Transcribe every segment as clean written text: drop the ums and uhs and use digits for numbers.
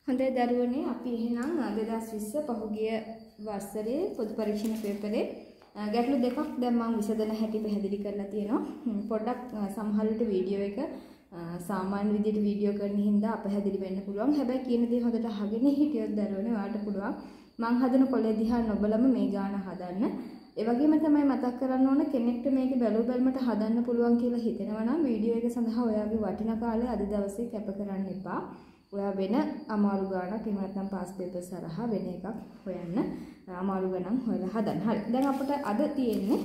හොඳයි දරුවනේ අපි එහෙනම් 2020 පහුගිය වසරේ පොදු පරීක්ෂණ පේපරේ ගැටලු දෙකක් දැන් මම විසඳන හැටි පැහැදිලි කරලා තියෙනවා. පොඩ්ඩක් සමහර විට වීඩියෝ එක සාමාන්‍ය විදිහට වීඩියෝ කරන හින්දා අපහැදිලි වෙන්න පුළුවන්. හැබැයි කියන දේ හොඳට අහගෙන හිටියොත් දරුවනේ ඔයාලට පුළුවන් මං හදන කොලේ දිහා නොබලම මේ ගාන හදන්න. ඒ වගේම තමයි මතක් කරන්න ඕන කෙනෙක්ට මේක බැලුවල්මට හදන්න පුළුවන් කියලා හිතෙනවා නම් වීඩියෝ එක සඳහා ඔයාගේ වටිනා කාලය අද දවසේ කැප කරන්න එපා. ඔයා වෙන අමාරු ගානක් එහෙම නැත්නම් පාස් පේපර් සරහා වෙන එකක් හොයන්න අමාරු ගණන් හොයලා හදන්න. හරි. දැන් අපිට අද තියෙන්නේ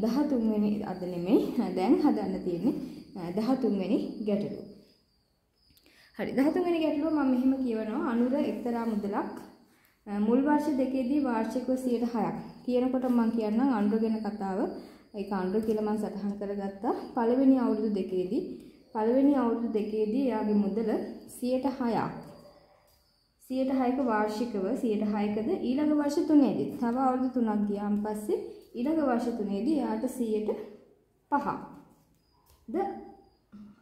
13 වෙනි අද නෙමෙයි. දැන් හදන්න තියෙන්නේ 13 වෙනි ගැටලුව. හරි. 13 වෙනි ගැටලුව මම මෙහෙම කියවනවා. අනුර එක්තරා මුදලක් මුල් වර්ෂ දෙකේදී වාර්ෂිකව 106ක් කියනකොට මම කියන්නම් අනුර ගැන කතාව. ඒක අනුර කියලා මම සටහන් කරගත්තා. පළවෙනි අවුරුදු දෙකේදී එයාගේ මුදල 106ක්. 106ක වාර්ෂිකව 106කද ඊළඟ වර්ෂ 3ේදී. තව අවුරුදු 3ක් ගියාන් පස්සේ ඊළඟ වර්ෂ 3ේදී එයාට 105ක්.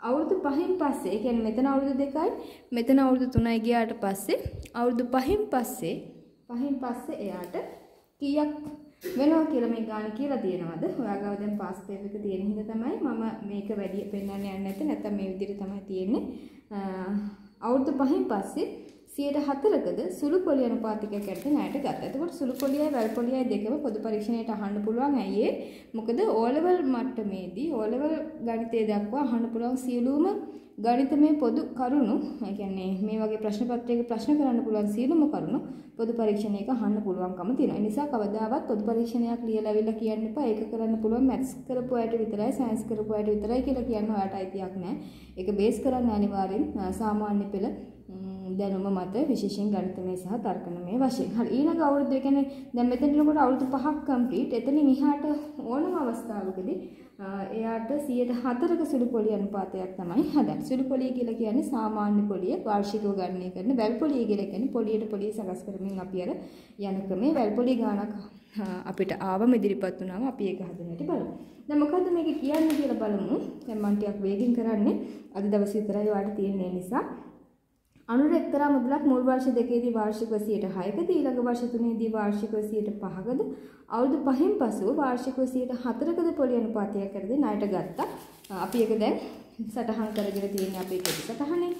අවුරුදු 5න් පස්සේ, ඒ කියන්නේ මෙතන අවුරුදු 2යි, මෙතන අවුරුදු 3යි ගියාට පස්සේ අවුරුදු 5න් පස්සේ එයාට කීයක් වෙනවා කියලා මේ ගාන කියලා තියෙනවද? ඔයාගාව දැන් පාස් පේපර් එක තියෙන හින්දා තමයි මම මේක වැඩි පෙන්නන්න යන්නේ නැත්නම් මේ විදිහට තමයි තියෙන්නේ. අවුරුදු 5න් පස්සේ 104කද සුළු පොලි අනුපාතිකයක් ඇරෙන්න ණයට ගත්තා. එතකොට සුළු පොලියයි වැල් පොලියයි දෙකම පොදු පරීක්ෂණයට අහන්න පුළුවන්. ඇයි මොකද O level මට්ටමේදී O level ගණිතය දක්වා අහන්න පුළුවන් සියලුම ගණිතමය පොදු කරුණු, ඒ කියන්නේ මේ වගේ ප්‍රශ්න පත්‍රයක ප්‍රශ්න කරන්න පුළුවන් සියලුම කරුණු පොදු පරීක්ෂණයක අහන්න පුළුවන්කම තියෙනවා. ඒ නිසා කවදාවත් පොදු පරීක්ෂණයක් ලියලා අවිල්ලා කියන්න එපා. ඒක කරන්න පුළුවන් මැත්ස් කරපු අයට විතරයි, සයන්ස් කරපු අයට විතරයි කියලා කියන්න ඔයාට අයිතියක් නැහැ. ඒක බේස් කරන්න අනිවාර්යෙන් සාමාන්‍ය පෙළ දැනුම මත විශේෂයෙන් ගණිතමය සහ තර්කණමය වශයෙන්. හරි. ඊළඟ අවුරුද්ද ඒ කියන්නේ දැන් මෙතන ඉන්නකොට අවුරුදු 5ක් කම්ප්ලීට්. එතනින් එහාට ඕනම අවස්ථාවකදී එයාට 104ක සුළු පොලි අනුපාතයක් තමයි හදන්නේ. සුළු පොලිය කියලා කියන්නේ සාමාන්‍ය පොලිය වාර්ෂිකව ගණනය කරන. වැල් පොලිය කියලා කියන්නේ පොලියට පොලිය සකස් කරමින් අපි අර යන ක්‍රමේ වැල් පොලිය ගානක් අපිට ආවම ඉදිරිපත් වුණාම අපි ඒක හදන්නට බලමු. දැන් මොකද්ද මේක කියන්නේ කියලා බලමු. දැන් මම ටිකක් වේගින් කරන්නේ. අද දවසේ විතරයි ඔයාලට තියෙන්නේ නිසා. අනුර එක්තරා මුදලක් මුල් වර්ෂ දෙකේදී වාර්ෂිකව 106කද ඊළඟ වර්ෂ 3ේදී වාර්ෂිකව 105කද අවුරුදු 5න් පසුව වාර්ෂිකව 104කද පොලි අනුපාතයක් කරදී ණයට ගත්තා. අපි ඒක දැන් සටහන් කරගෙන තියෙන්නේ අපේ පොඩි සටහනේ.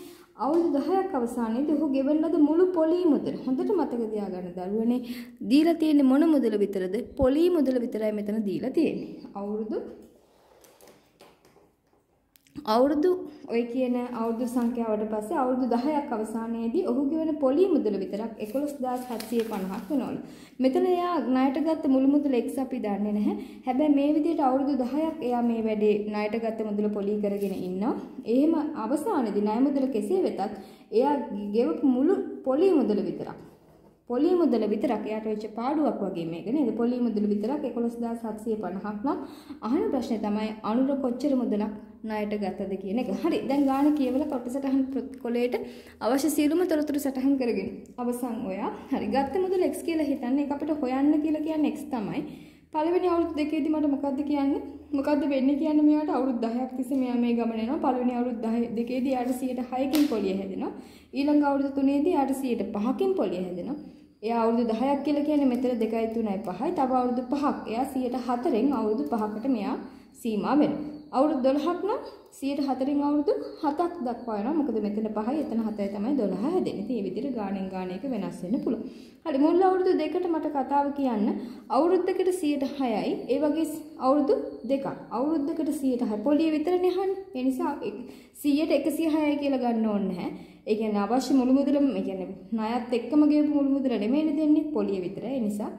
අවුරුදු 10ක් අවසානයේදී ඔහු ගෙවන ලද මුළු පොලි මුදල හොඳට මතක තියාගන්න දරුවනේ. දීලා තියෙන්නේ මොන මුදල විතරද? පොලි මුදල විතරයි මෙතන දීලා තියෙන්නේ. අවුරුදු ඔය කියන අවුරුදු සංඛ්‍යාවට පස්සේ අවුරුදු 10ක් අවසානයේදී ඔහු ගෙවන පොලි මුදල විතරක් 11750ක් වෙනවලු. මෙතන එයා ණයට ගත්ත මුළු මුදල X අපි දන්නේ නැහැ. හැබැයි මේ විදිහට අවුරුදු 10ක් එයා මේ වැඩේ ණයට ගත්ත මුදල පොලි කරගෙන ඉන්නවා. එහෙම අවසානයේදී ණය මුදල කෙසේ වෙතත් එයා ගෙවපු මුළු පොලි මුදල විතරක් එයාට වෙච්ච පාඩුවක් වගේ මේක නේද? පොලි මුදල විතරක් 11750ක් නම් අහන ප්‍රශ්නේ තමයි අනුර කොච්චර මුදලක් ණයට ගත්තද කියන එක. හරි. දැන් ගාන කියවලා කොටසටහන් කොලේට අවශ්‍ය සියලුම තොරතුරු සටහන් කරගෙන අවසන් ඔයා. හරි. ගත්ත මුදල x කියලා හිතන්නේ. ඒක අපිට හොයන්න කියලා කියන්නේ x තමයි. පළවෙනි අවුරුදු දෙකේදී මට මොකද්ද කියන්නේ? මොකද්ද වෙන්නේ කියන්නේ මෙයාට අවුරුදු 10ක් තිස්සේ මෙයා මේ ගමන යනවා. පළවෙනි අවුරුදු 10 දෙකේදී යාට 106කින් පොලිය හැදෙනවා. ඊළඟ අවුරුදු 3ේදී යාට 105කින් පොලිය හැදෙනවා. එයා අවුරුදු 10ක් කියලා කියන්නේ මෙතන 2යි 3යි 5යි. තව අවුරුදු 5ක්. එයා 104න් අවුරුදු 5කට මෙයා සීමා වෙනවා. අවුරුදු 12ක් නම් 104න් අවුරුදු 7ක් දක්වා වෙනවා. මොකද මෙතන 5යි එතන 7යි තමයි 12 හැදෙන්නේ. ඉතින් මේ විදිහට ගානෙන් ගාන එක වෙනස් වෙන්න පුළුවන්. හරි. මුල් අවුරුදු දෙකට මට කතාව කියන්න. අවුරුද්දකට 106යි. ඒ වගේ අවුරුදු දෙකක්. අවුරුද්දකට 106. පොලිය විතරනේ අහන්නේ. ඒ නිසා 100ට 106යි කියලා ගන්න ඕනේ නැහැ. ඒ කියන්නේ අවශ්‍ය මුළු මුදලම, ඒ කියන්නේ ණයත් එක්කම ගෙවපු මුළු මුදල නෙමෙයිනේ දෙන්නේ. පොලිය විතරයි. ඒ නිසා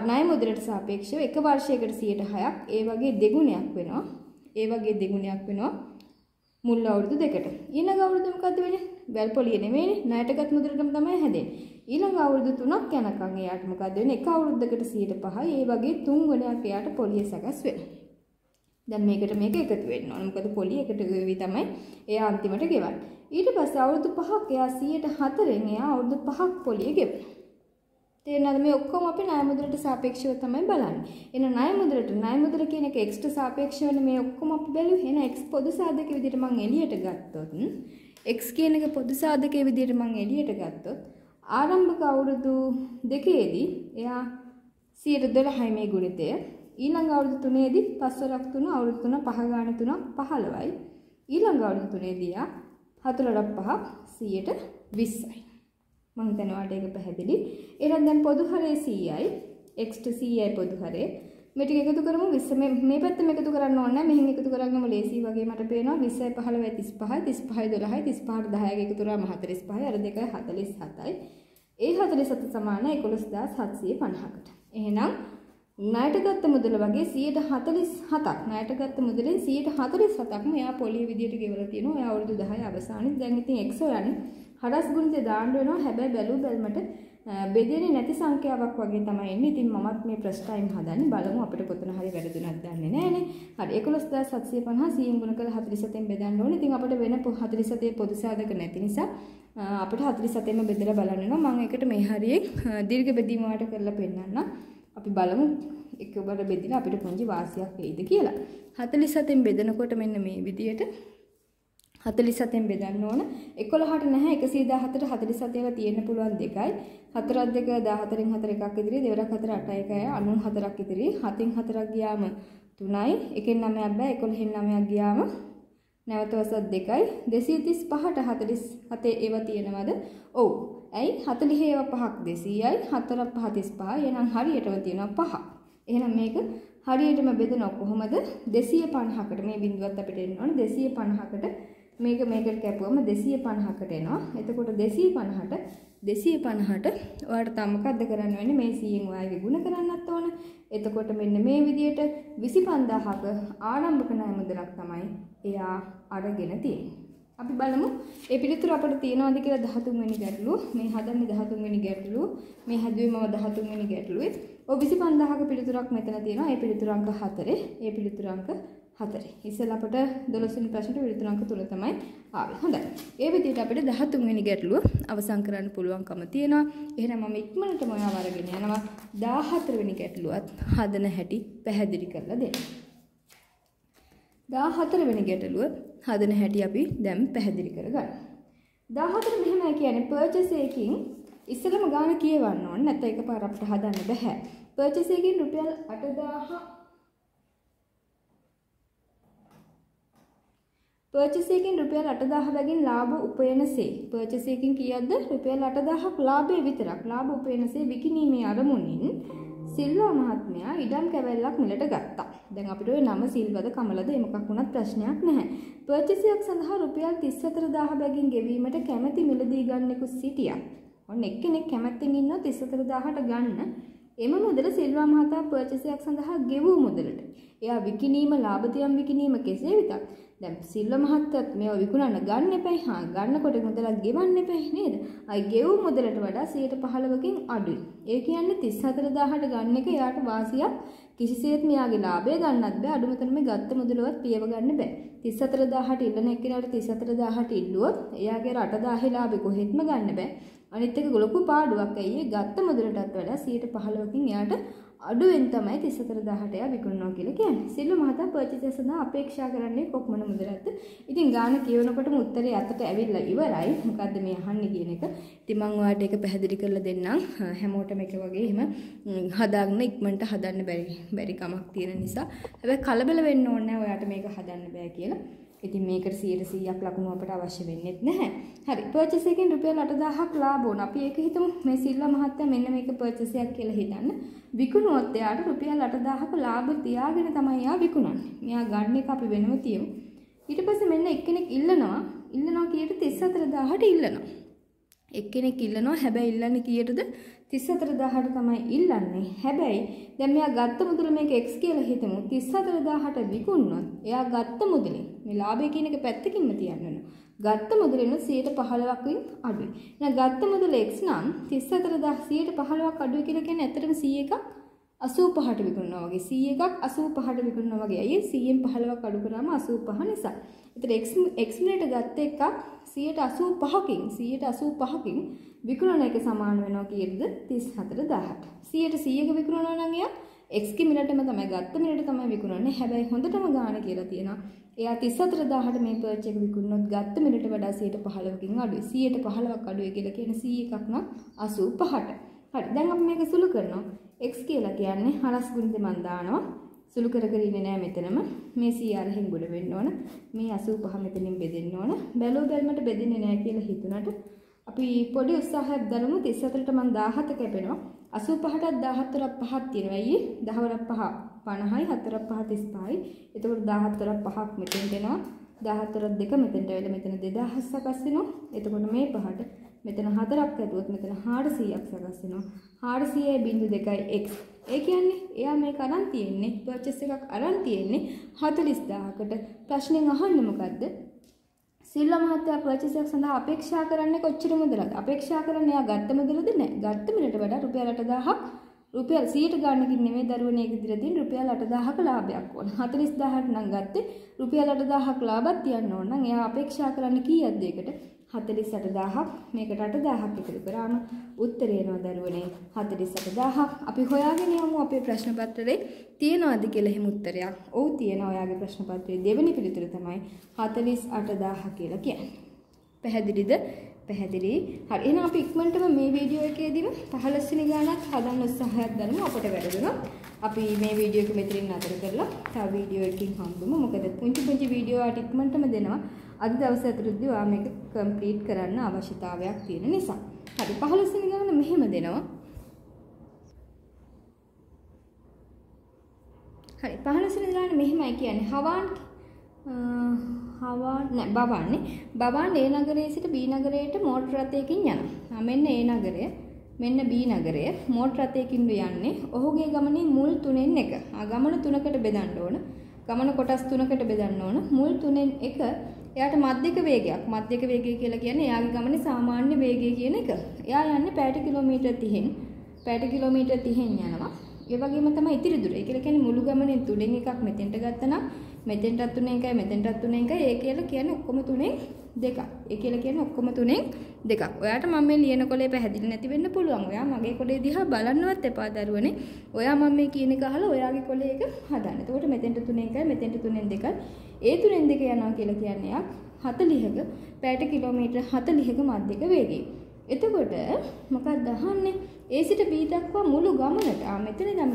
ණය මුදලට සාපේක්ෂව එක වර්ෂයකට 106ක් ඒ වගේ දෙගුණයක් වෙනවා මුල් අවුරුදු දෙකට. ඊළඟ අවුරුද්ද මොකද්ද වෙන්නේ? වැල් පොලිය නෙමෙයිනේ. ණයටගත් මුදලටම තමයි හැදෙන්නේ. ඊළඟ අවුරුදු 3ක් යනකම් එයාට මොකද්ද වෙන්නේ? එක අවුරුද්දකට 105යි. ඒ වගේ 3 ගුණයක් එයාට පොලිය සකස් වෙනවා. දැන් මේකට මේක එකතු වෙන්න ඕන. මොකද පොලිය එකට වෙවි තමයි එයා අන්තිමට ගෙවන්නේ. ඊට පස්සේ අවුරුදු 5ක් එයා 104න් එයා අවුරුදු 5ක් පොලිය ගෙවනවා. තේරෙනවද? මේ ඔක්කොම අපි ණය මුදලට සාපේක්ෂව තමයි බලන්නේ. එහෙනම් ණය මුදල කියන එක x ට සාපේක්ෂවනේ මේ ඔක්කොම අපි බැලුවේ. එහෙනම් x පොදු සාධක විදිහට මම එළියට ගත්තොත් x කියන එක පොදු සාධකයේ විදිහට මම එළියට ගත්තොත් ආරම්භක අවුරුදු දෙකේදී එයා 112යි මේ ගුණිතය. ඊළඟ අවුරුදු 3ේදී 5 වරක් 3 අවුරුදු 3 5 ගාන 3 15යි. ඊළඟ අවුරුදු 3ේදී එයා 4 වරක් 5 120යි. මම හිතනවා ඒක පැහැදිලි. එහෙනම් දැන් පොදු හරේ 100යි x ට 100යි පොදු හරේ. මේ ටික එකතු කරමු 20 මේ පැත්තෙම එකතු කරන්න ඕනේ නැහැ. මෙහෙන් එකතු කරගන්නම ලේසි වගේ මට පේනවා 20යි 15යි 35යි 35යි 12යි 35ට 10යි එකතු කරාම 45යි අර දෙකයි 47යි. ඒ 47 සමාන 11750කට. එහෙනම් ණයට ගත්ත මුදල වගේ 147ක් ණයට ගත්ත මුදලෙන් 147ක්ම එයා පොලිය විදියට ගෙවලා තියෙනවා. එයා අවුරුදු 10 අවසානයේ දැන් ඉතින් x හොයන්නේ හරස් ගුණිතය දාන්න වෙනවා. හැබැයි බැලු බැලමට බෙදෙන්නේ නැති සංඛ්‍යාවක් වගේ තමයි එන්නේ. ඉතින් මමත් මේ ප්‍රශ්න ටයිම් හදන්නේ බලමු අපිට කොතන හරි වැරදුනක් දන්නේ නැහනේ. හරි 11750 100 ගුණ කරලා 47න් බෙදන්න ඕනේ. ඉතින් අපිට වෙන 47 පොදු සාධක නැති නිසා අපිට 47න්ම බෙදලා බලන්න වෙනවා. මම ඒකට මේ හරියේ දීර්ඝ බෙදීම වාට කරලා පෙන්නන්න. අපි බලමු එකවර බෙදිලා අපිට පුංචි වාසියක් වෙයිද කියලා. 47න් බෙදනකොට මෙන්න මේ විදියට 47න් බෙදන්න ඕන. 11ට නැහැ 114ට 47 ලා තියෙන්න පුළුවන් දෙකයි. 4ක් 2 14න් 4 එකක් ඉදිරියේ දෙවරක් 4 8 1යි 94ක් ඉදිරියේ 7න් 4ක් ගියාම 3යි 1න් 9ක් බෑ 11න් 9ක් ගියාම නැවත වසත් 2යි 235ට 47 ඒවා තියෙනවද? ඔව්. ඇයි 40 ඒවා 5ක් 200යි 4ක් 5 35යි. එහෙනම් හරියටම තියෙනවා 5. එහෙනම් මේක හරියටම බෙදනවා කොහොමද? 250කට මේ බිඳුවත් අපිට එන්න ඕන 250කට මේකට කැපුවම 250කට එනවා. එතකොට 250ට ඔයාලට තව මොකද්ද කරන්න වෙන්නේ? මේ 100න් ඔයාලගේ ගුණ කරන්නත් ඕන. එතකොට මෙන්න මේ විදියට 25000ක ආරම්භක ණය මුදලක් තමයි එයා අරගෙන තියෙන්නේ. අපි බලමු ඒ පිළිතුර අපිට තියනවාද කියලා 13 වෙනි ගැටලුව. මේ හදන්නේ 13 වෙනි ගැටලුව. මේ හැදුවේ මම 13 වෙනි ගැටලුවේ. ඔය 25000ක පිළිතුරක් මෙතන තියෙනවා. ඒ පිළිතුර අංක 4. ඒ පිළිතුර අංක 4. ඉතින් අපිට 12 වෙනි ප්‍රශ්නෙට පිළිතුර අංක 3 තමයි ආවේ. හොඳයි. ඒ විදිහට අපිට 13 වෙනි ගැටලුව අවසන් කරන්න පුළුවන්කම තියෙනවා. එහෙනම් මම ඉක්මනටම ඔයාව අරගෙන යනවා 14 වෙනි ගැටලුවත් හදන හැටි පැහැදිලි කරලා දෙන්න. 14 වෙනි ගැටලුව හදන හැටි අපි දැන් පැහැදිලි කරගන්න. 14 මෙහෙමයි කියන්නේ purchase එකකින් ඉස්සෙල්ලම ගාන කියවන්න ඕනේ. නැත්නම් එකපාර අපිට හදන්න බෑ. purchase එකකින් රුපියල් 8000 purchase එකකින් රුපියල් 8000 බැගින් ලාභ උපයනසේ. purchase එකකින් කීයක්ද? රුපියල් 8000ක් ලාභය විතරක්. ලාභ උපයනසේ විකිණීමේ අරමුණින් සිල්වා මහත්මයා ඉඩම් කැවැල්ලක් මිලට ගත්තා. දැන් අපිට ඔය නම සිල්වද කමලද මොකක් වුණත් ප්‍රශ්නයක් නැහැ. purchase එකක් සඳහා රුපියල් 34000 බැගින් ගෙවීමට කැමැති මිලදී ගන්නෙකු සිටියා. ඔන්න එක්කෙනෙක් කැමැත්තෙන් ඉන්නවා 34000ට ගන්න. එම මුදල සිල්වා මහතා purchase එකක් සඳහා ගෙවූ මුදලට. එයා විකිණීම ලාභතියම් විකිණීම කෙසේ වෙතත් දැන් සිල්වා මහත්තයත් මේවා විකුණන්න ගන්න එපයි. ගන්නකොට මුදලක් ගෙවන්න එපයි නේද? අයි ගෙවූ මුදලට වඩා 115කින් අඩුයි. ඒ කියන්නේ 34000ට ගන්න එක එයාට වාසියක් කිසිසේත් මෙයාගේ ලාභය ගන්නත් බෑ. අඩුම තරමේ ගත්ත මුදලවත් පියව ගන්න බෑ. 34000ට ඉල්ලන එක්කෙනාට 34000ට ඉල්ලුවොත් එයාගේ 8000 ලාභෙ කොහෙත්ම ගන්න බෑ. අනිත් එක ලොකු පාඩුවක්. ඇයි ඒ ගත්ත මුදලටත් වඩා 115කින් එයාට අඩුවෙන් තමයි 34000ට එයා විකුණනවා කියලා කියන්නේ. සිල්වා මහතා purchase සඳහා අපේක්ෂා කරන්නේ කොපමණ මුදලක්ද? ඉතින් ගාන කියවනකොටම උත්තරේ අතට ඇවිල්ලා ඉවරයි. මොකද්ද මේ අහන්නේ කියන එක. ඉතින් මම ඔයාලට ඒක පැහැදිලි කරලා දෙන්නම්. හැමෝටම එක වගේ එහෙම හදාගෙන ඉක්මනට හදන්න බැරි කමක් තියෙන නිසා. හැබැයි කලබල වෙන්න ඕනේ නැහැ ඔයාලට මේක හදන්න බෑ කියලා. ඉතින් මේකට 100%ක් ලකුණු අපට අවශ්‍ය වෙන්නේ නැහැ. හරි. purchase එකෙන් රුපියල් 8000ක් ලාභ වුණා. අපි ඒක හිතමු. මේ සිල්වා මහත්තයා මෙන්න මේක purchase එකක් කියලා හිතන්න. විකුණුවොත් එයාට රුපියල් 8000ක ලාභ තියාගෙන තමයි එයා විකුණන්නේ. මෙයා ගන්න එක අපි වෙනම තියමු. ඊට පස්සේ මෙන්න එක්කෙනෙක් ඉල්ලනවා කීයට 34000ට ඉල්ලනවා. එක්කෙනෙක් ඉල්ලනවා හැබැයි ඉල්ලන්නේ කීයටද? 34000ට තමයි ඉල්ලන්නේ. හැබැයි දැන් මෙයා ගත්ත මුදල මේක x කියලා හිතමු. 34000ට විකුණුනොත් එයා ගත්ත මුදලෙන් මේ ලාභය කියන එක පැත්තකින්ම තියන්න වෙනවා. ගත්ත මුදලෙන් 115කින් අඩුයි. එහෙනම් ගත්ත මුදල x නම් 34000 115ක් අඩුයි කියලා කියන්නේ ඇත්තටම 100 එකක් 85ට විකුණනවා වගේ. 100 එකක් 85ට විකුණනවා වගේ. අයියේ 100න් 15ක් අඩු කරාම 85 නිසා. ඒතර x මිලට ගත්ත එකක් 185කින් විකුණන එක සමාන වෙනවා කීයද? 34000ට. 100ට 100ක විකුණනවා නම් එයා x ගේ මිලටම තමයි ගත්ත මිලට තමයි විකුණන්නේ. හැබැයි හොඳටම ගාණ කියලා තියෙනවා. එයා 34000ට මේ පර්ච් එක විකුණනොත් ගත්ත මිලට වඩා 15%කින් අඩුයි. 115ක් අඩුයි කියලා කියන 100 එකක් නම් 85ට. හරි. දැන් අපි මේක සුළු කරනවා. x කියලා කියන්නේ හරස් ගුණිත මන් දානවා. සුළු කර කර ඉන්නේ නැහැ මෙතනම. මේ 100 අරහෙන් ගොඩ වෙන්න ඕන. මේ 85 මෙතනින් බෙදෙන්න ඕන. බැලුව බැලමට බෙදෙන්නේ නැහැ කියලා හිතුණාට අපි පොඩි උත්සාහයක් දරමු. 34ට මම 17 කැපෙනවා. 85ටත් 14ක් 5ක් තියෙනවා. අයියේ 10 වරක් 5 50යි 4ක් 5 35යි. එතකොට 14ක් 5ක් මෙතෙන්ට එනවා. 14ක් 2 මෙතෙන්ට වෙලා මෙතන 2000 සකස් වෙනවා. එතකොට මේ පහට මෙතන 4ක් ඇතුවත් මෙතන 400ක් සකස් වෙනවා. 400.2යි x. ඒ කියන්නේ එයා මේක අරන් තියෙන්නේ පර්චේස් එකක් අරන් තියෙන්නේ 40000කට. ප්‍රශ්නෙන් අහන්නේ මොකද්ද? සිල්වා මහත්තයා පර්චේස් එකක් සඳහා අපේක්ෂා කරන්නේ කොච්චර මුදලද? අපේක්ෂා කරන්නේ එයා ගත්ත මුදලද නැහැ. ගත්ත මිලට වඩා රුපියල් 8000ක් රුපියල් 100ට ගන්නකින් නෙමෙයි දරුවනේ ඒක දිලා තියෙන රුපියල් 8000ක ලාභයක් ඕන. 40000ට නම් ගත්තේ රුපියල් 8000ක් ලාභයක් තියන්න ඕන නම් එයා අපේක්ෂා කරන්නේ කීයක්ද ඒකට? 48000ක් මේකට 8000ක් එකතු කරාම උත්තරේ එනවා දරුවනේ 48000ක්. අපි හොයාගෙන යමු අපේ ප්‍රශ්න පත්‍රයේ තියෙනවද කියලා එහෙම උත්තරයක්. ඔව් තියෙනවා. ඔයාගේ ප්‍රශ්න පත්‍රයේ දෙවෙනි පිළිතුර තමයි 48000 කියලා කියන්නේ. පැහැදිලිද? පැහැදිලි. හරි. එහෙනම් අපි ඉක්මනටම මේ වීඩියෝ එකේදීම 15 වෙනි ගානක් හදන්න උත්සාහයක් ගන්න අපට වැඩදුණා. අපි මේ වීඩියෝ එක මෙතනින් නතර කරලා තව වීඩියෝ එකකින් හම්බෙමු. මොකද පුංචි වීඩියෝ ආට ඉක්මනටම දෙනවා. අද දවස් ඇතුළතදී ඔයා මේක කම්ප්ලීට් කරන්න අවශ්‍යතාවයක් තියෙන නිසා. හරි 15 වෙනි ගාන මෙහෙම දෙනවා. හරි 15 වෙනි ගාන මෙහෙමයි කියන්නේ. බවන් A නගරයේ සිට B නගරයට මෝටර රථයකින් යනවා. මෙන්න A නගරය, මෙන්න B නගරය මෝටර රථයකින් යන්නේ. ඔහුගේ ගමනේ මුල් තුනෙන් එක. ගමන තුනකට බෙදන්න ඕන. ගමන කොටස් තුනකට බෙදන්න ඕන. මුල් තුනෙන් එක එයාට මධ්‍යක වේගයක්. මධ්‍යක වේගය කියලා කියන්නේ එයාගේ ගමනේ සාමාන්‍ය වේගය කියන එක. එයා යන්නේ පැයට කිලෝමීටර් 30න්. පැයට කිලෝමීටර් 30න් යනවා. ඒ වගේම තමයි ඉතිරි දුර. ඒ කියන්නේ මුළු ගමනේ තුනෙන් එකක් මෙතෙන්ට ගත්තා නම් මෙතෙන්ටත් තුනෙන් එකයි මෙතෙන්ටත් තුනෙන් එකයි. ඒ කියලා කියන්නේ ඔක්කොම තුනෙන් දෙකක්. ඒ කියලා කියන්නේ ඔක්කොම තුනෙන් දෙකක්. ඔයාට මම මේ ලියන කොලේ පැහැදිලි නැති වෙන්න පුළුවන්. ඔයා මගේ කොලේ දිහා බලන්නවත් එපා දරුවනේ. ඔයා මම මේ කියන එක අහලා ඔයාගේ කොලේ එක හදන්න. එතකොට මෙතෙන්ට තුනෙන් එකයි මෙතෙන්ට තුනෙන් දෙකයි. ඒ තුනෙන් දෙක යනවා කියලා කියන්නේ යක් 40ක පැයට කිලෝමීටර් 40ක මධ්‍යක වේගය. එතකොට මොකක්ද අහන්නේ? A සිට B දක්වා මුළු ගමනට මෙතන ඉඳන්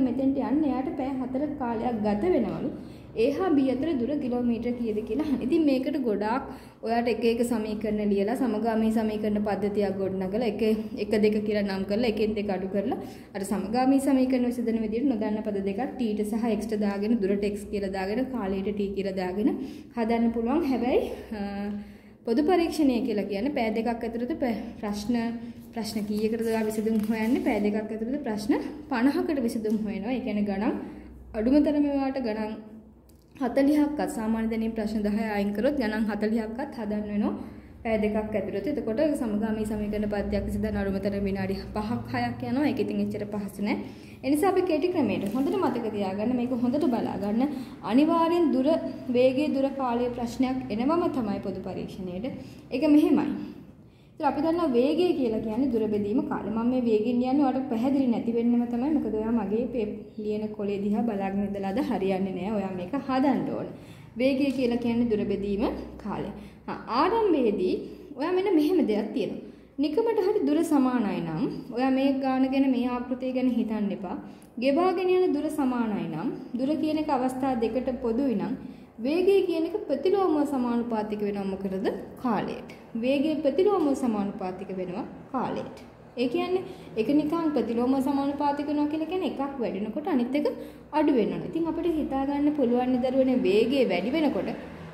මෙතෙන්ට යන්න එයාට පැය 4ක කාලයක් ගත වෙනවලු. A හා B අතර දුර කිලෝමීටර කීයද කියලා අහන්න. ඉතින් මේකට ගොඩාක් ඔයාට එක සමීකරණ ලියලා සමගාමී සමීකරණ පද්ධතියක් ගොඩනගලා එක 2 කියලා නම් කරලා එකෙන් දෙක අඩු කරලා අර සමගාමී සමීකරණ විසඳන විදිහට නොදන්න පද දෙකක් t ට සහ x ට දාගෙන දුරට x කියලා දාගෙන කාලයට t කියලා දාගෙන හදන්න පුළුවන්. හැබැයි පොදු පරීක්ෂණය කියලා කියන්නේ පැය දෙකක් ඇතුළත ප්‍රශ්න කීයකටද විසඳුම් හොයන්නේ? පැය දෙකක් ඇතුළත ප්‍රශ්න 50කට විසඳුම් හොයනවා. ඒ කියන්නේ ගණන් අඩුම තරමේ වාට ගණන් 40ක්වත් සාමාන්‍ය දැනීම් ප්‍රශ්න 10 අයින් කරොත් ගණන් 40ක්වත් හදන්න වෙනවා පැය දෙකක් ඇතුළත. එතකොට සමගාමී සමීකරණ පද්ධතියක් විසඳන අඩුම තරමේ විනාඩි 5ක් 6ක් යනවා. ඒක ඉතින් එච්චර පහසු නෑ. ඒ නිසා අපි කෙටි ක්‍රමයට හොඳට මතක තියාගන්න, මේක හොඳට බලා ගන්න. අනිවාර්යෙන් දුර වේගයේ දුර කාලයේ ප්‍රශ්නයක් එනවම තමයි පොදු පරීක්ෂණයේට. ඒක මෙහෙමයි. ඉතින් අපි දන්නවා වේගය කියලා කියන්නේ දුර බෙදීම කාලය. මම මේ වේගෙන් යන්නේ ඔයාලට පැහැදිලි නැති වෙන්නම තමයි. මොකද ඔයා මගේ ලියන කොලේ දිහා බලාගෙන ඉඳලාද හරියන්නේ නැහැ. ඔයා මේක හදන්න ඕන. වේගය කියලා කියන්නේ දුර බෙදීම කාලය. ආරම්භයේදී ඔයා මෙන්න මෙහෙම දෙයක් තියෙනවා. නිකමට හරි දුර සමානයි නම් ඔයා මේ ගාන ගැන මේ ආකෘතිය ගැන හිතන්න එපා. ගෙවාගෙන යන දුර සමානයි නම් දුර කියන එක අවස්ථා දෙකට පොදුයි නම් වේගය කියන එක ප්‍රතිලෝම සමානුපාතික වෙනවා මොකද? කාලයට. වේගය ප්‍රතිලෝම සමානුපාතික වෙනවා කාලයට. ඒ කියන්නේ එක නිකන් ප්‍රතිලෝම සමානුපාතික වෙනවා කියලා කියන්නේ එකක් වැඩිනකොට අනිත් එක අඩු වෙනවා. ඉතින් අපිට හිතා ගන්න පුළුවන් දරුවනේ වේගය වැඩි වෙනකොට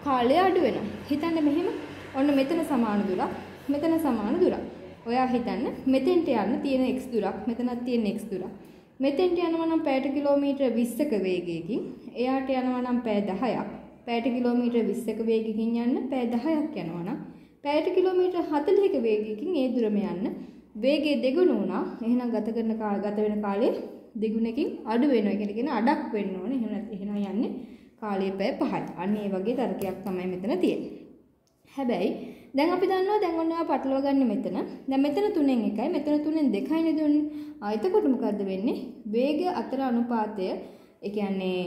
කාලය අඩු වෙනවා. හිතන්න මෙහෙම ඔන්න මෙතන සමාන දුරක් මෙතන සමාන දුරක්. ඔයා හිතන්න මෙතෙන්ට යන්න තියෙන x දුරක් මෙතනත් තියෙන x දුරක්. මෙතෙන්ට යනවා නම් පැයට කිලෝමීටර 20ක වේගයකින් එයාට යනවා නම් පැය 10ක්. පැයට කිලෝමීටර 20ක වේගයකින් යන්න පැය 10ක් යනවා නම් පැයට කිලෝමීටර 40ක වේගයකින් ඒ දුරම යන්න වේගය දෙගුණ වුණා. එහෙනම් ගත වෙන කාලය දෙගුණකින් අඩු වෙනවා. ඒ කියන්නේ අඩක් වෙන්න ඕනේ. එහෙනම් යන්නේ කාලය පැය 5යි. අන්න ඒ වගේ තර්කයක් තමයි මෙතන තියෙන්නේ. හැබැයි දැන් අපි දන්නවා දැන් ඔන්න ඔයා පටලවා ගන්න මෙතන. දැන් මෙතන 3න් 1යි මෙතන 3න් 2යිනේ දුන්නේ. එතකොට මොකද්ද වෙන්නේ? වේග අතර අනුපාතය ඒ කියන්නේ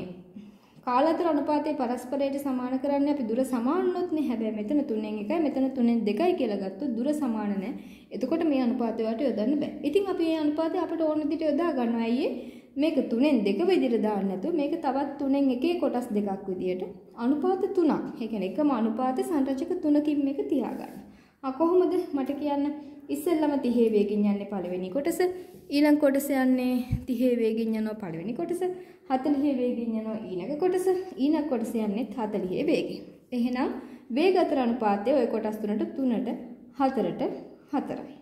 කාල අතර අනුපාතයේ පරස්පරයට සමාන කරන්නේ අපි දුර සමාන වුණොත් නේ. හැබැයි මෙතන 3න් 1යි මෙතන 3න් 2යි කියලා ගත්තොත් දුර සමාන නැහැ. එතකොට මේ අනුපාතය වලට යොදන්න බෑ. ඉතින් අපි මේ අනුපාතය අපිට ඕන විදිහට යොදා ගන්නවා. අයියේ මේක 3න් 2 විදිහට දාන්න නැතුව මේක තවත් 3න් 1 කොටස් දෙකක් විදිහට අනුපාත 3ක්. ඒ කියන්නේ එකම අනුපාත සංරචක 3කින් මේක තියාගන්න. කොහොමද මට කියන්න? ඉස්සෙල්ලම 30 වේගින් යන්නේ පළවෙනි කොටස. ඊළඟ කොටස යන්නේ 30 වේගින් යනවා පළවෙනි කොටස. 40 වේගින් යනවා ඊළඟ කොටස. ඊළඟ කොටස යන්නේ 40 වේගින්. එහෙනම් වේග අතර අනුපාතය ওই කොටස් තුනට 3ට 4ට 4යි.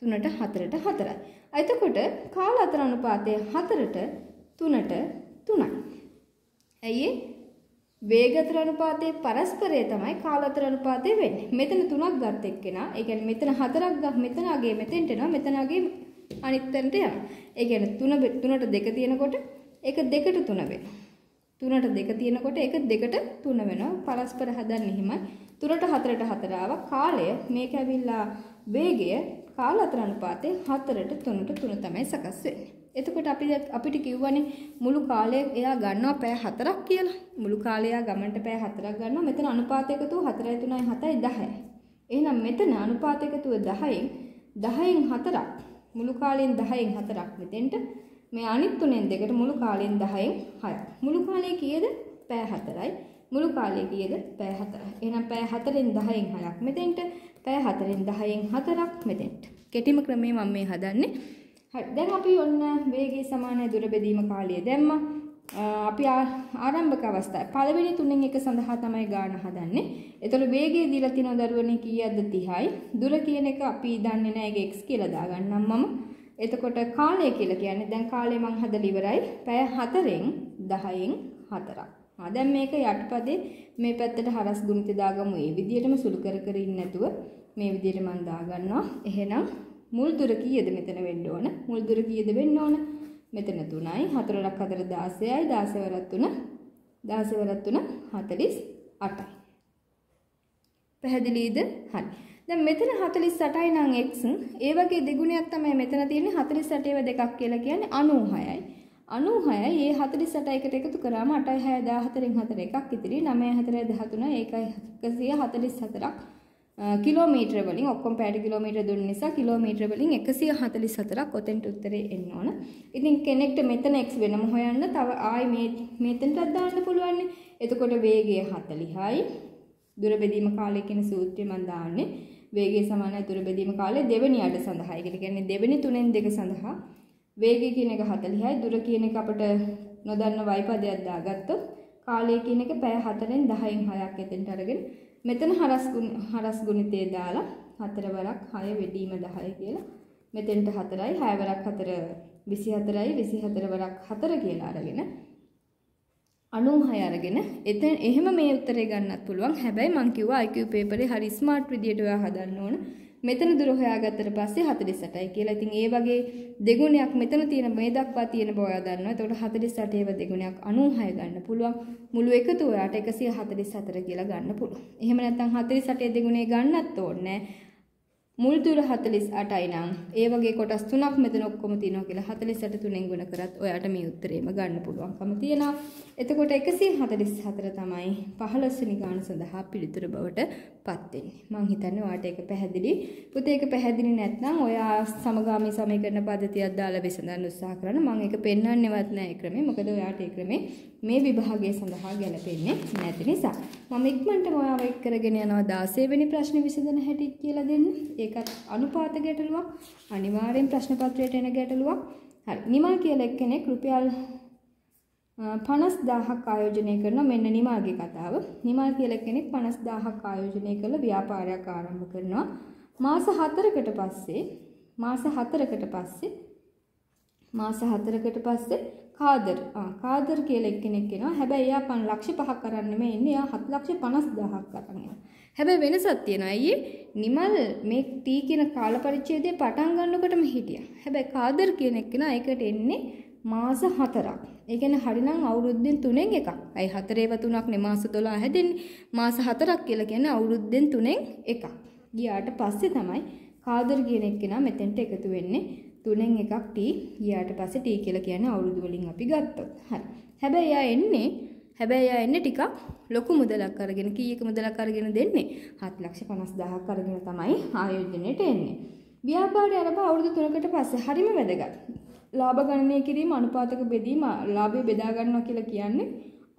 3ට 4ට 4යි. එතකොට කාල අතර අනුපාතය 4ට 3ට 3යි. ඇයි වේග අතර අනුපාතයේ පරස්පරය තමයි කාල අතර අනුපාතය වෙන්නේ. මෙතන 3ක් ගත්ත එක්කෙනා, ඒ කියන්නේ මෙතන 4ක් ගහ මෙතන අගේ මෙතෙන්ට එනවා, මෙතන අගේ අනිත් තැනට යනවා. ඒ කියන්නේ 3ට 2 තියෙනකොට ඒක 2ට 3 වෙනවා. 3ට 2 තියෙනකොට ඒක 2ට 3 වෙනවා. පරස්පර හදන්නේ එහෙමයි. 3ට 4ට 4 ආවා. කාලය මේක ඇවිල්ලා වේගය කාල අතර අනුපාතයේ 4ට 3ට 3 තමයි සකස් වෙන්නේ. එතකොට අපිට කිව්වනේ මුළු කාලය එයා ගන්නවා පැය 4ක් කියලා. මුළු කාලය එයා ගමනට පැය 4ක් ගන්නවා. මෙතන අනුපාත එකතුව 4යි 3යි 7යි 10යි. එහෙනම් මෙතන අනුපාත එකතුව 10න් 4ක්. මුළු කාලයෙන් 10න් 4ක් මෙතෙන්ට. මේ අනිත් 3න් 2ට මුළු කාලයෙන් 10න් 6ක්. මුළු කාලය කීයද? පැය 4යි. මුළු කාලය කීයද? පැය 4යි. එහෙනම් පැය 4න් 10න් 6ක් මෙතෙන්ට. පැය 4න් 10න් 4ක් මෙතෙන්ට. කෙටිම ක්‍රමයේ මම මේ හදන්නේ. හරි. දැන් අපි ඔන්න වේගයේ සමාන දුර බෙදීම කාලය දැම්මා. අපි ආරම්භක අවස්ථාවේ පළවෙනි 3න් 1 සඳහා තමයි ගාන හදන්නේ. ඒතකොට වේගය දීලා තියෙන දරුවනේ කීයක්ද 30යි. දුර කියන එක අපි දන්නේ නැහැ. ඒක x කියලා දාගන්නම් මම. එතකොට කාලය කියලා කියන්නේ දැන් කාලය මං හදලා ඉවරයි. පැය 4න් 10න් 4ක්. දැන් මේක යටපදේ මේ පැත්තට හරස් ගුණිත දාගමු. මේ විදිහටම සුළු කර කර ඉන්න නැතුව මේ විදිහට මං දාගන්නවා. එහෙනම් මුල් දුර කීයද මෙතන වෙන්න ඕන? මුල් දුර කීයද වෙන්න ඕන? මෙතන 3යි. 4ක් 4 16යි. 16 වරක් 3 16 වරක් 3 48යි. පැහැදිලිද? හරි. දැන් මෙතන 48යි නම් x ඒ වගේ දෙගුණයක් තමයි මෙතන තියෙන්නේ. 48 දෙකක් කියලා කියන්නේ 96යි. 96යි ඒ 48 එකට එකතු කරාම 8යි 6 14න් 4 එකක් ඉතිරි 9යි 4යි 13 ඒකයි 144ක් කිලෝමීටර වලින් ඔක්කොම පැයට කිලෝමීටර දුන්න නිසා කිලෝමීටර වලින් 144ක් ඔතෙන්ට උත්තරේ එන්න ඕන. ඉතින් කෙනෙක්ට මෙතන x වෙනම හොයන්න තව ආයි මෙතෙන්ටත් දාන්න පුළුවන්. එතකොට වේගය 40යි. දුර බෙදීම කාලය කියන සූත්‍රය මම දාන්නේ. වේගය සමානයි දුර බෙදීම කාලය දෙවෙනි අඩ සඳහා. ඒ කියන්නේ දෙවෙනි 3න් 2 සඳහා වේගය කියන එක 40යි. දුර කියන එක අපිට නොදන්න y පදයක් දාගත්තොත් කාලය කියන එක පැය 4න් 10න් 6ක් එතෙන්ට අරගෙන මෙතන හරස් ගුණිතේ දාලා 4 වරක් 6 වෙඩීම 10 කියලා මෙතෙන්ට 4යි 6 වරක් 4 24යි 24 වරක් 4 කියලා අරගෙන 96 අරගෙන එතන එහෙම මේ උත්තරේ ගන්නත් පුළුවන්. හැබැයි මං කිව්වා IQ පේපරේ හරි ස්මාර්ට් විදියට ඔයා හදන්න ඕන. මෙතන දුර හොයාගත්තට පස්සේ 48යි කියලා. ඉතින් ඒ වගේ දෙගුණයක් මෙතන තියෙන මේ දක්වා තියෙන බව ඔයා දන්නවා. එතකොට 48 ඒව දෙගුණයක් 96 ගන්න පුළුවන්. මුළු එකතු ඔයාට 144 කියලා ගන්න පුළුවන්. එහෙම නැත්නම් 48 දෙගුණේ ගන්නත් ඕනේ. මුල් දුර 48යි නම් ඒ වගේ කොටස් තුනක් මෙතන ඔක්කොම තියෙනවා කියලා 48 තුනෙන් ගුණ කරත් ඔයාට මේ උත්තරේම ගන්න පුළුවන්කම තියෙනවා. එතකොට 144 තමයි 15 වෙනි ගාන සඳහා පිළිතුර බවට පත් වෙන්නේ. මම හිතන්නේ ඔයාට ඒක පැහැදිලි. පුතේ ඒක පැහැදිලි නැත්නම් ඔයා සමගාමී සමීකරණ පද්ධතියක් දාලා විසඳන්න උත්සාහ කරන්න. මම ඒක පෙන්වන්නේවත් නැහැ ඒ ක්‍රමේ. මොකද ඔයාට ඒ ක්‍රමේ මේ විභාගය සඳහා ගැලපෙන්නේ නැති නිසා. මම ඉක්මනටම ඔයාව එක් කරගෙන යනවා 16 වෙනි ප්‍රශ්නේ විසඳන හැටි කියලා දෙන්න. ඒකත් අනුපාත ගැටලුවක්. අනිවාර්යෙන් ප්‍රශ්න පත්‍රයට එන ගැටලුවක්. හරි. නිමල් කියලා එක්කෙනෙක් රුපියල් 50000ක් ආයෝජනය කරන මෙන්න නිමල්ගේ කතාව. නිමල් කියලා කෙනෙක් 50000ක් ආයෝජනය කළ ව්‍යාපාරයක් ආරම්භ කරනවා. මාස 4කට පස්සේ කාදර් කියලා කෙනෙක් එනවා. හැබැයි එයා 5,05,000ක් අරන් නෙමෙයි එන්නේ. එයා 7,50,000ක් අරන් එනවා. හැබැයි වෙනසක් තියෙනවා. අයියේ නිමල් මේ T කියන කාල පරිච්ඡේදයේ පටන් ගන්නකොටම හිටියා. හැබැයි කාදර් කියන එක්කෙනා ඒකට එන්නේ මාස 4ක්. ඒ කියන්නේ හරිනම් අවුරුද්දෙන් 3න් එකක්. අයි 4 ඒවා 3ක් නේ මාස 12 හැදෙන්නේ. මාස 4ක් කියලා කියන්නේ අවුරුද්දෙන් 3න් එකක්. ගියාට පස්සේ තමයි කාදර් කියන එක්කෙනා මෙතෙන්ට එකතු වෙන්නේ. 3න් එකක් T. ගියාට පස්සේ T කියලා කියන්නේ අවුරුදු වලින් අපි ගත්තොත්. හරි. හැබැයි එයා එන්නේ ටිකක් ලොකු මුදලක් අරගෙන කීයක මුදලක් අරගෙන දෙන්නේ 7,50,000ක් අරගෙන තමයි ආයෝජනයට එන්නේ. ව්‍යාපාරය ආරම්භ අවුරුදු 3කට පස්සේ හරිම වැදගත්. ලාභ ගණනය කිරීම අනුපාතක බෙදීම ලාභය බෙදා ගන්නවා කියලා කියන්නේ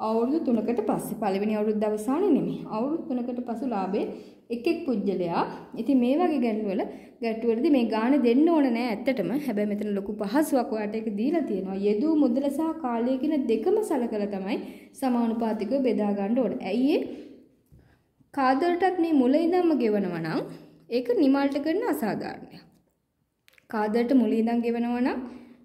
අවුරුදු 3කට පස්සේ පළවෙනි අවුරුද්ද අවසානයේ නෙමෙයි. අවුරුදු 3කට පසු ලාභයේ එක් පුජ්‍යලයා. ඉතින් මේ වගේ ගැටුවලදී මේ ගාණ දෙන්න ඕන නෑ ඇත්තටම. හැබැයි මෙතන ලොකු පහසුවක් ඔයාලට ඒක දීලා තියෙනවා. යෙදූ මුදල සහ කාලය කියන දෙකම සලකලා තමයි සමානුපාතිකව බෙදා ගන්න ඕන. ඇයි කාදරටත් මේ මුල ඉඳන්ම ගෙවනවා නම් ඒක නිමල්ට කරන අසාධාරණයක්. කාදරට මුල ඉඳන් ගෙවනවා නම්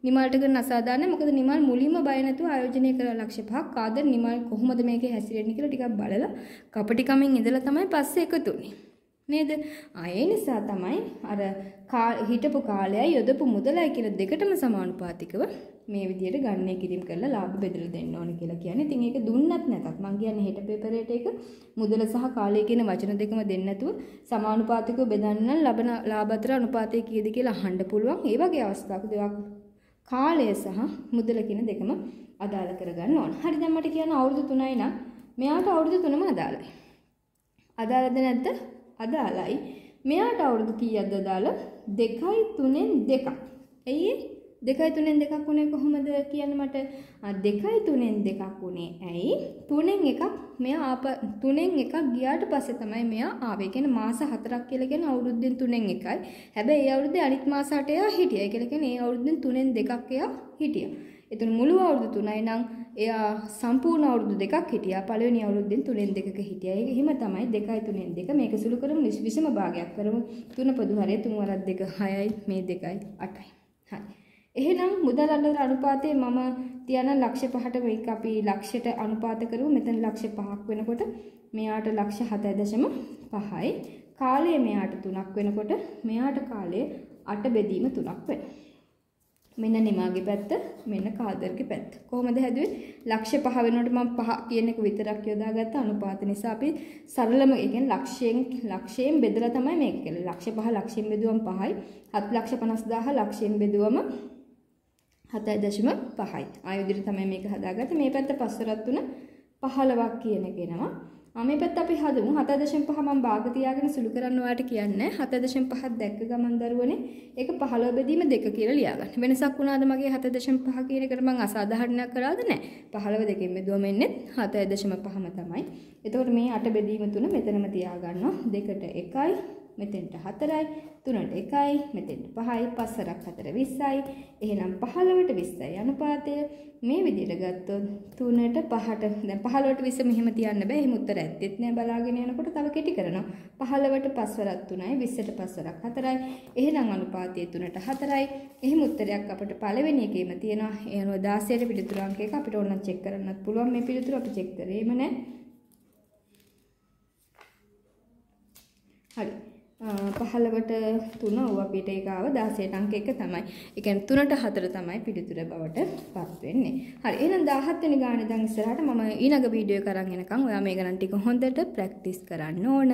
නිමල්ට කරන අසාධාරණයි. මොකද නිමල් මුලින්ම බය නැතුව ආයෝජනය කරලා ලක්ෂ 5ක් කාදර නිමල් කොහොමද මේකේ හැසිරෙන්නේ කියලා ටිකක් බලලා කපටිකමින් ඉඳලා තමයි පස්සේ එකතුනේ. නේද? ඒ නිසා තමයි අර හිටපු කාලයයි යොදපු මුදලයි කියන දෙකටම සමානුපාතිකව මේ විදිහට ගණනය කිරීම කරලා ලාභ බෙදලා දෙන්න ඕනේ කියලා කියන්නේ. ඉතින් ඒක දුන්නත් නැතත් මම කියන්නේ හෙට පේපරේට ඒක මුදල සහ කාලය කියන වචන දෙකම දෙන්න නැතුව සමානුපාතිකව බෙදන්න ලබන ලාභ අතර අනුපාතය කීයද කියලා අහන්න පුළුවන්. ඒ වගේ අවස්ථාවකදී කාලය සහ මුදල කියන දෙකම අදාළ කරගන්න ඕන. හරි දැන් මට කියන්න අවුරුදු 3යි නම් මෙයාට අවුරුදු 3ම අදාළයි. අදාළද නැද්ද? අදාළයි. මෙයාට අවුරුදු කීයක්ද අදාළ? 2යි 3න් 2ක්. ඇයි 2යි 3න් 2ක් උනේ කොහොමද කියන්න මට? 2යි 3න් 2ක් උනේ ඇයි? 3න් එකක් මෙයා 3න් එකක් ගියාට පස්සේ තමයි මෙයා ආවේ. කියන්නේ මාස 4ක් කියලා කියන්නේ අවුරුද්දෙන් 3න් එකයි. හැබැයි ඒ අවුරුද්දේ අනිත් මාස 8 එයා හිටියා. ඒ කියලා කියන්නේ ඒ අවුරුද්දෙන් 3න් 2ක් එයා හිටියා. එතන මුළු අවුරුදු 3යි නම් එයා සම්පූර්ණ අවුරුදු 2ක් හිටියා. පළවෙනි අවුරුද්දෙන් 3න් 2ක හිටියා. ඒක හිම තමයි 2යි 3න් 2. මේක සුළු කරමු විෂම භාගයක් කරමු. 3 පොදු හරය 3 වරක් 2 6යි මේ 2යි 8යි. හරි. එහෙනම් මුදල් අනුපාතයේ මම තියන ලක්ෂ 5ට මේක අපි ලක්ෂයට අනුපාත කරමු. මෙතන ලක්ෂ 5ක් වෙනකොට මෙයාට ලක්ෂ 7.5යි. කාලය මෙයාට 3ක් වෙනකොට මෙයාට කාලය 8 බෙදීම 3ක් වෙනවා. මෙන්න නිමාගේ පැත්ත මෙන්න කාදර්ගේ පැත්ත. කොහොමද හැදුවේ? ලක්ෂ 5 වෙනකොට මම 5 කියන එක විතරක් යොදාගත්ත අනුපාත නිසා අපි සරලම ඒ කියන්නේ ලක්ෂයෙන් බෙදලා තමයි මේක කළේ. ලක්ෂ 5 ලක්ෂයෙන් බෙදුවම 5යි. 7,50,000 ලක්ෂයෙන් බෙදුවම 7.5යි. ආයෙ විදිහට තමයි මේක හදාගත්තේ. මේ පැත්ත පස්වරක් තුන 15ක් කියන එක එනවා. මේ පැත්ත අපි හදමු 7.5 මම භාග තියාගෙන සුළු කරන්න ඔයාලට කියන්නේ 7.5ක් දැක්ක ගමන් දරුවනේ ඒක 15 බෙදීම 2 කියලා ලියාගන්න. වෙනසක් වුණාද මගේ 7.5 කියන එකට මම අසාධාරණයක් කරාද නැහැ. 15 දෙකෙන් බෙදුවම එන්නේ 7.5ම තමයි. එතකොට මේ 8 බෙදීම 3 මෙතනම තියාගන්නවා. 2ට 1යි මෙතෙන්ට 4යි 3ට 1යි මෙතෙන්ට 5යි 5 4ක් 4 20යි. එහෙනම් 15ට 20යි අනුපාතය. මේ විදිහට ගත්තොත් 3ට 5ට දැන් 15ට 20 මෙහෙම තියන්න බෑ. එහෙම උත්තර ඇත්තෙත් නෑ. බලාගෙන යනකොට තව කෙටි කරනවා. 15ට 5 වරක් 3යි 20ට 5 වරක් 4යි. එහෙනම් අනුපාතය 3ට 4යි. එහෙම උත්තරයක් අපිට පළවෙනි එකේම තියෙනවා. ඒ අනුව 16ට පිළිතුරු අංක එක අපිට ඕන චෙක් කරන්නත් පුළුවන්. මේ පිළිතුරු අපි චෙක් කරේම නෑ. හරි. 15ට 3 ඔව් අපිට ඒක ආව 16ට අංක 1 තමයි. ඒ කියන්නේ 3ට 4 තමයි පිළිතුර බවට පත් වෙන්නේ. හරි. එහෙනම් 17 වෙනි ගානේ දැන් ඉස්සරහට මම ඊළඟ වීඩියෝ එක අරන් එනකම් ඔයා මේ ගණන් ටික හොඳට ප්‍රැක්ටිස් කරන්න ඕන.